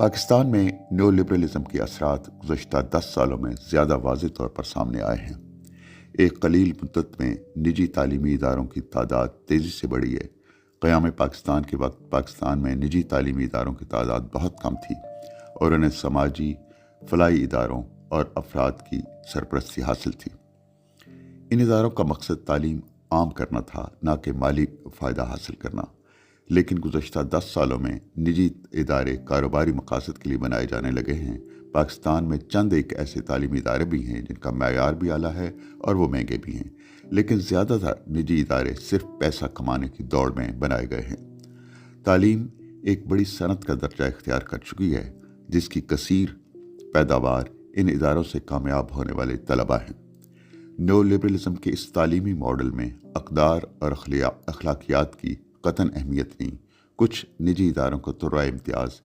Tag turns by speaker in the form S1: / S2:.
S1: پاکستان میں neo liberalism کے اثرات گزشتہ 10 سالوں میں زیادہ واضح طور پر سامنے آئے ہیں۔ ایک قلیل مدت میں نجی تعلیمی اداروں کی تعداد تیزی سے بڑھی ہے۔ قیام پاکستان کے وقت پاکستان میں نجی تعلیمی اداروں کی تعداد بہت کم تھی اور انہیں سماجی فلاحی اداروں اور افراد کی سرپرستی حاصل تھی۔ ان اداروں کا مقصد تعلیم عام کرنا تھا، نہ کہ مالی فائدہ حاصل کرنا۔ لیکن گزشتہ 10 سالوں میں نجی ادارے کاروباری مقاصد کے لیے بنائے جانے لگے ہیں۔ پاکستان میں چند ایک ایسے تعلیمی ادارے بھی ہیں جن کا معیار بھی اعلیٰ ہے اور وہ مہنگے بھی ہیں، لیکن زیادہ تر نجی ادارے صرف پیسہ کمانے کی دوڑ میں بنائے گئے ہیں۔ تعلیم ایک بڑی صنعت کا درجہ اختیار کر چکی ہے، جس کی کثیر پیداوار ان اداروں سے کامیاب ہونے والے طلباء ہیں۔ نیو لبرلزم کے اس تعلیمی ماڈل میں اقدار اور اخلاقیات کی قطعاً اہمیت نہیں۔ کچھ نجی اداروں کو تو رائے امتیاز